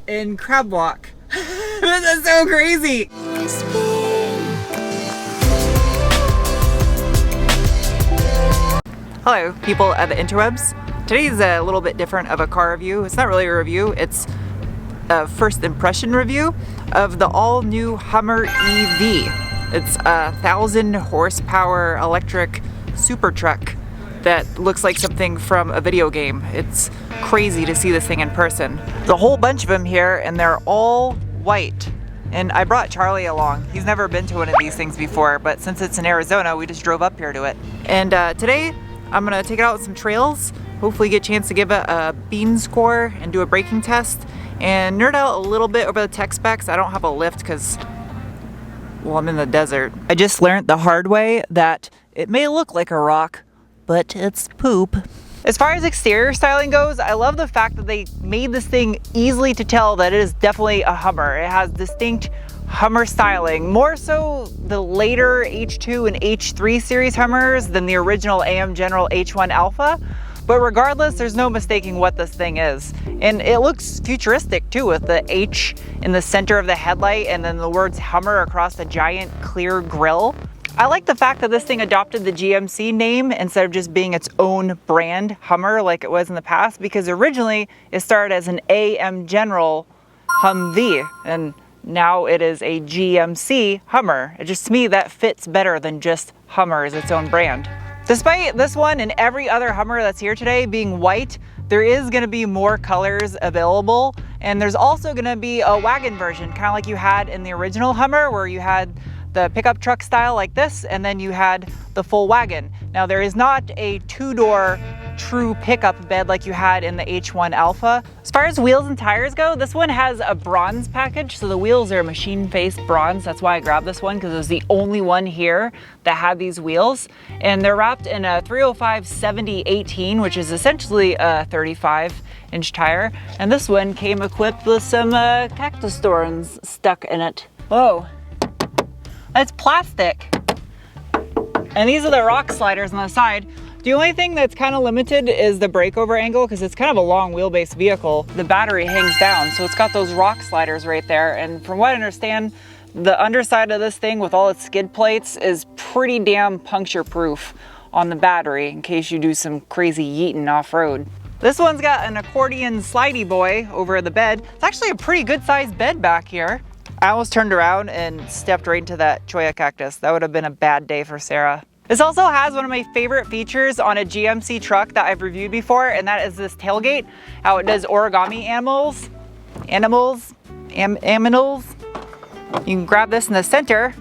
in crab walk. This is so crazy. Hello, people at the interwebs. Today's a little bit different of a car review. It's not really a review, it's a first impression review of the all-new Hummer EV. It's a 1,000 horsepower electric super truck that looks like something from a video game. It's crazy to see this thing in person. There's a whole bunch of them here and they're all white. And I brought Charlie along. He's never been to one of these things before, but since it's in Arizona, we just drove up here to it. And today, I'm gonna take it out on some trails, hopefully get a chance to give it a bean score and do a braking test, and nerd out a little bit over the tech specs. I don't have a lift because, well, I'm in the desert. I just learned the hard way that it may look like a rock, but it's poop. As far as exterior styling goes, I love the fact that they made this thing easily to tell that it is definitely a Hummer. It has distinct Hummer styling, more so the later H2 and H3 series Hummers than the original AM General H1 Alpha. But regardless, there's no mistaking what this thing is. And it looks futuristic too, with the H in the center of the headlight and then the words Hummer across the giant clear grille. I like the fact that this thing adopted the GMC name instead of just being its own brand, Hummer, like it was in the past, because originally it started as an AM General Humvee, and now it is a GMC Hummer. It just, to me, that fits better than just Hummer as its own brand. Despite this one and every other Hummer that's here today being white, there is gonna be more colors available, and there's also gonna be a wagon version, kind of like you had in the original Hummer, where you had the pickup truck style like this, and then you had the full wagon. Now there is not a two-door true pickup bed like you had in the H1 Alpha. As far as wheels and tires go, this one has a bronze package, so the wheels are machine faced bronze. That's why I grabbed this one, because it was the only one here that had these wheels. And they're wrapped in a 305/70/18, which is essentially a 35-inch tire. And this one came equipped with some cactus thorns stuck in it. Whoa. It's plastic. And these are the rock sliders on the side. The only thing that's kind of limited is the breakover angle, because it's kind of a long wheelbase vehicle. The battery hangs down, so it's got those rock sliders right there. And from what I understand, the underside of this thing with all its skid plates is pretty damn puncture proof on the battery in case you do some crazy yeeting off-road. This one's got an accordion slidey boy over the bed. It's actually a pretty good sized bed back here. I almost turned around and stepped right into that cholla cactus. That would have been a bad day for Sarah. This also has one of my favorite features on a GMC truck that I've reviewed before, and that is this tailgate, how it does origami animals. You can grab this in the center,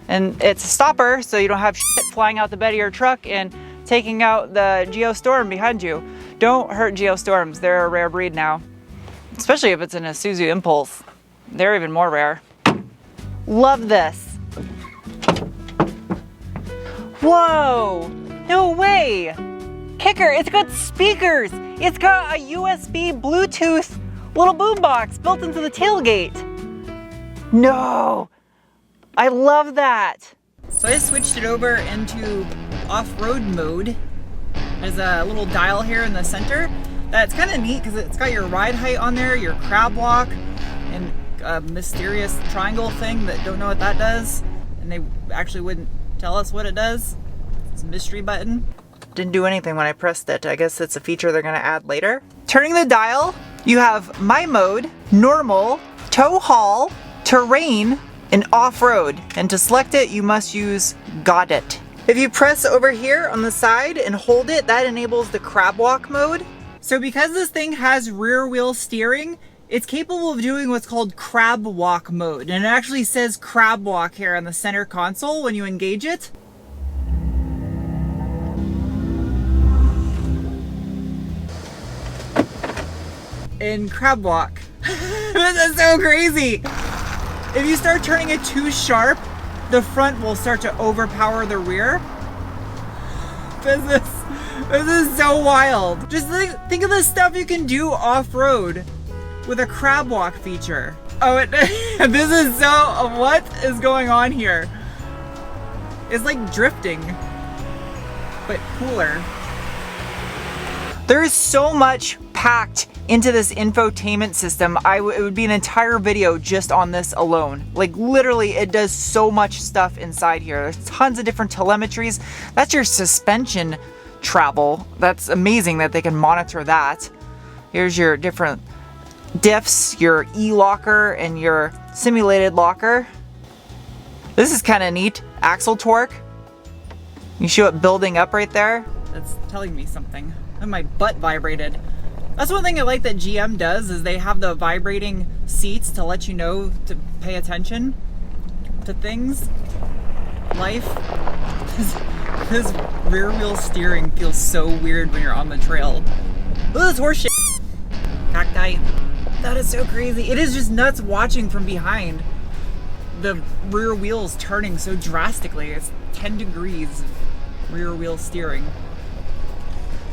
and it's a stopper, so you don't have shit flying out the bed of your truck and taking out the Geostorm behind you. Don't hurt Geostorms, they're a rare breed now. Especially if it's an Isuzu Impulse. They're even more rare. Love this. Whoa, no way. Kicker, it's got speakers. It's got a USB Bluetooth little boombox built into the tailgate. No, I love that. So I just switched it over into off-road mode. There's a little dial here in the center. That's kind of neat because it's got your ride height on there, your crab walk, and a mysterious triangle thing that don't know what that does. And they actually wouldn't tell us what it does. It's a mystery button. Didn't do anything when I pressed it. I guess it's a feature they're gonna add later. Turning the dial, you have my mode, normal, tow haul, terrain, and off-road. And to select it, you must use got it. If you press over here on the side and hold it, that enables the crab walk mode. So because this thing has rear wheel steering, it's capable of doing what's called crab walk mode. And it actually says crab walk here on the center console when you engage it. In crab walk. This is so crazy. If you start turning it too sharp, the front will start to overpower the rear. This is so wild. Just think of the stuff you can do off-road with a crab walk feature. Oh, this is so, what is going on here? It's like drifting, but cooler. There is so much packed into this infotainment system, it would be an entire video just on this alone. Like literally, it does so much stuff inside here. There's tons of different telemetries. That's your suspension travel. That's amazing that they can monitor that. Here's your different diffs, your e-locker and your simulated locker. This is kind of neat. Axle torque. You show it building up right there. That's telling me something. And my butt vibrated. That's one thing I like that GM does, is they have the vibrating seats to let you know to pay attention to things. Life. This rear wheel steering feels so weird when you're on the trail. Look at this horse shit. Cacti. That is so crazy. It is just nuts watching from behind. The rear wheels turning so drastically. It's 10 degrees of rear wheel steering.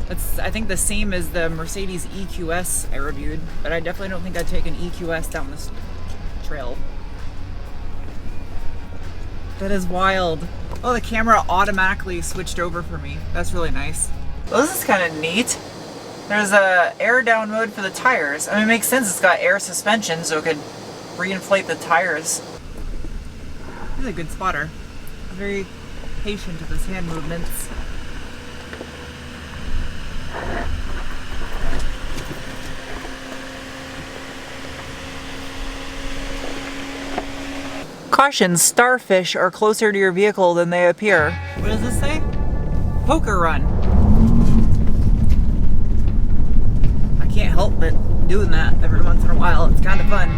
That's, I think, the same as the Mercedes EQS I reviewed, but I definitely don't think I'd take an EQS down this trail. That is wild. Oh, the camera automatically switched over for me. That's really nice. Well, this is kind of neat. There's a air down mode for the tires. I mean, it makes sense. It's got air suspension, so it could reinflate the tires. He's a good spotter. Very patient with his hand movements. Caution, starfish are closer to your vehicle than they appear. What does this say? Poker run. I can't help but doing that every once in a while. It's kind of fun.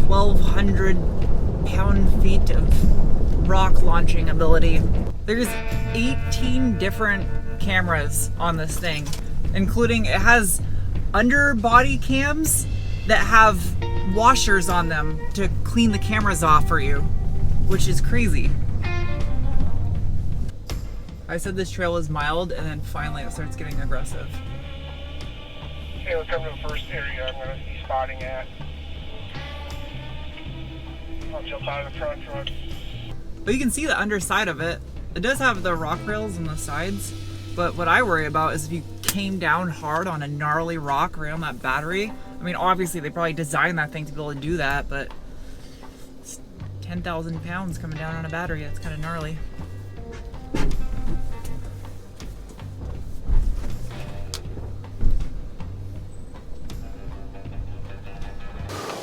1,200 pound-feet of rock launching ability. There's 18 different cameras on this thing, including, it has underbody cams that have washers on them to clean the cameras off for you, which is crazy. I said this trail is mild, and then finally it starts getting aggressive. Okay, we'll come to the first area I'm going to be spotting at. I'll jump out of the front truck. But you can see the underside of it. It does have the rock rails on the sides, but what I worry about is if you came down hard on a gnarly rock right on that battery. I mean, obviously they probably designed that thing to be able to do that, but it's 10,000 pounds coming down on a battery. That's kind of gnarly.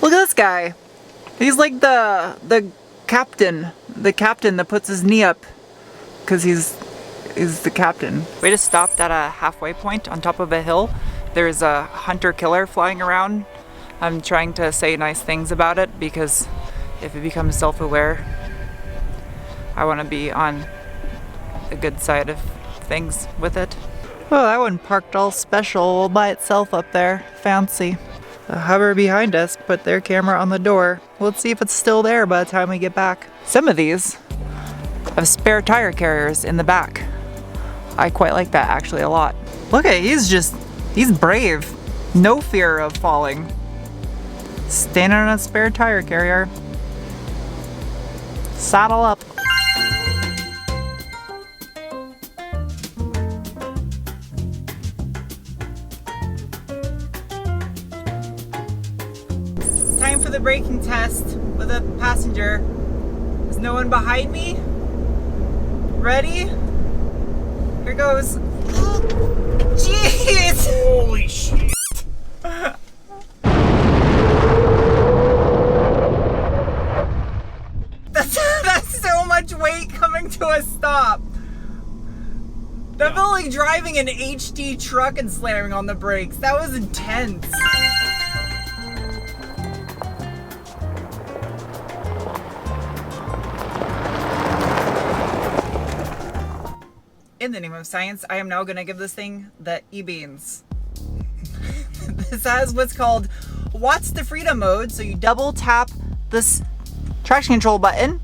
Look at this guy. He's like the captain that puts his knee up because he's the captain. We just stopped at a halfway point on top of a hill. There's a hunter-killer flying around. I'm trying to say nice things about it because if it becomes self-aware, I want to be on the good side of things with it. Oh, that one parked all special all by itself up there. Fancy. The Hummer behind us put their camera on the door. Let's see if it's still there by the time we get back. Some of these have spare tire carriers in the back. I quite like that actually a lot. Look at, he's brave. No fear of falling. Standing on a spare tire carrier. Saddle up. Time for the braking test with a passenger. There's no one behind me. Ready? Here goes. Jeez! Holy shit! That's so much weight coming to a stop. That felt like driving an HD truck and slamming on the brakes. That was intense. In the name of science, I am now going to give this thing the e-beans. This has what's called Watts to Freedom mode, so you double tap this traction control button.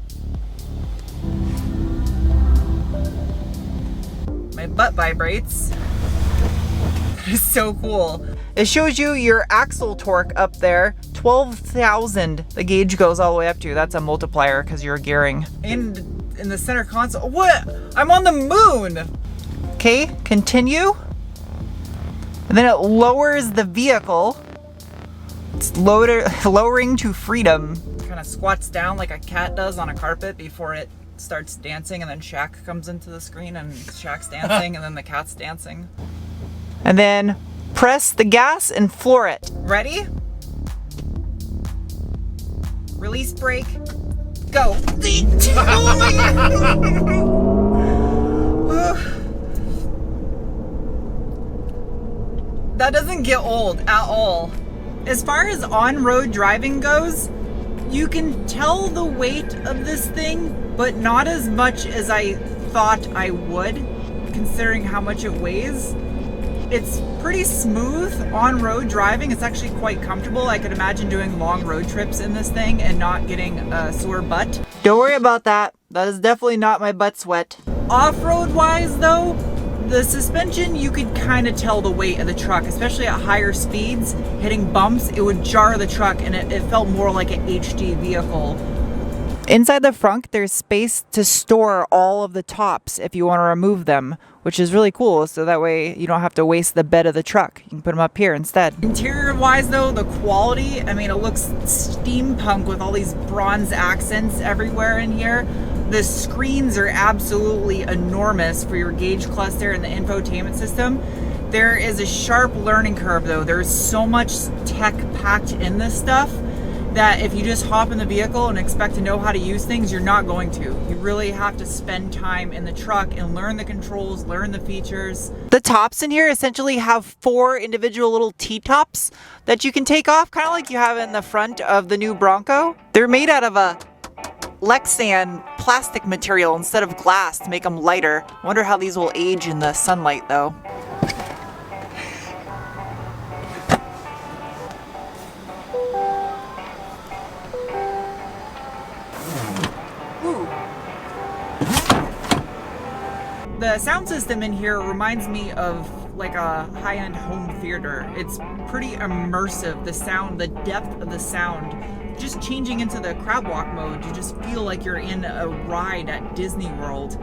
My butt vibrates. That is so cool. It shows you your axle torque up there, 12,000 the gauge goes all the way up to. That's a multiplier because you're gearing. And in the center console, what? I'm on the moon! Okay, continue. And then it lowers the vehicle. It's lowering to freedom. Kind of squats down like a cat does on a carpet before it starts dancing, and then Shaq comes into the screen and Shaq's dancing and then the cat's dancing. And then press the gas and floor it. Ready? Release brake. Go. That doesn't get old at all. As far as on-road driving goes, you can tell the weight of this thing, but not as much as I thought I would, considering how much it weighs. It's pretty smooth on-road driving. It's actually quite comfortable. I could imagine doing long road trips in this thing and not getting a sore butt. Don't worry about that. That is definitely not my butt sweat. Off-road wise though, the suspension, you could kind of tell the weight of the truck, especially at higher speeds. Hitting bumps, it would jar the truck, and it felt more like an HD vehicle. Inside the frunk, there's space to store all of the tops if you want to remove them, which is really cool, so that way you don't have to waste the bed of the truck. You can put them up here instead. Interior-wise though, the quality, I mean, it looks steampunk with all these bronze accents everywhere in here. The screens are absolutely enormous for your gauge cluster and the infotainment system. There is a sharp learning curve though. There's so much tech packed in this stuff that if you just hop in the vehicle and expect to know how to use things, you're not going to. You really have to spend time in the truck and learn the controls, learn the features. The tops in here essentially have 4 individual little T-tops that you can take off, kind of like you have in the front of the new Bronco. They're made out of a Lexan plastic material instead of glass to make them lighter. I wonder how these will age in the sunlight though. The sound system in here reminds me of like a high-end home theater. It's pretty immersive. The sound, the depth of the sound, just changing into the crab walk mode, you just feel like you're in a ride at Disney World.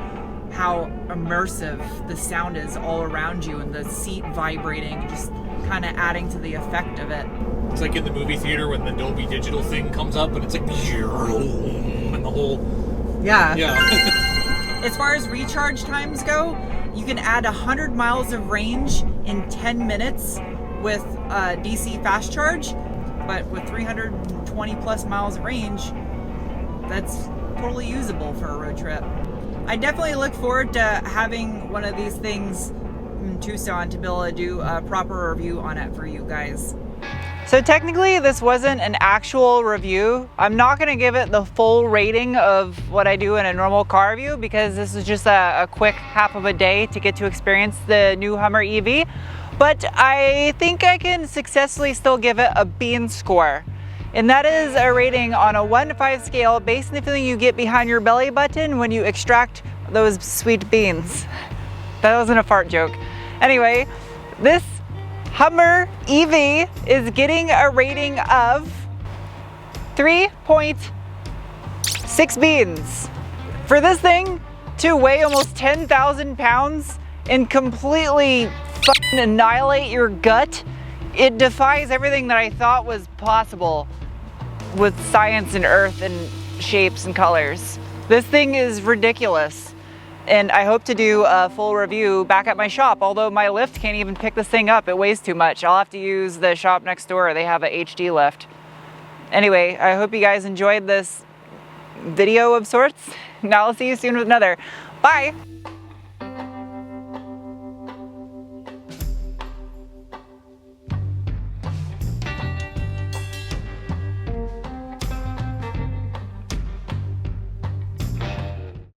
How immersive the sound is all around you, and the seat vibrating, just kind of adding to the effect of it. It's like in the movie theater when the Dolby Digital thing comes up and it's like and the whole... Yeah. As far as recharge times go, you can add 100 miles of range in 10 minutes with DC fast charge, but with 320 plus miles of range, that's totally usable for a road trip. I definitely look forward to having one of these things in Tucson to be able to do a proper review on it for you guys. So technically this wasn't an actual review. I'm not gonna give it the full rating of what I do in a normal car review because this is just a quick half of a day to get to experience the new Hummer EV. But I think I can successfully still give it a bean score. And that is a rating on a 1 to 5 scale based on the feeling you get behind your belly button when you extract those sweet beans. That wasn't a fart joke. Anyway, this Hummer EV is getting a rating of 3.6 beans. For this thing to weigh almost 10,000 pounds and completely fucking annihilate your gut, it defies everything that I thought was possible with science and earth and shapes and colors. This thing is ridiculous. And I hope to do a full review back at my shop, although my lift can't even pick this thing up. It weighs too much. I'll have to use the shop next door. They have a HD lift. Anyway, I hope you guys enjoyed this video of sorts. Now I'll see you soon with another. Bye!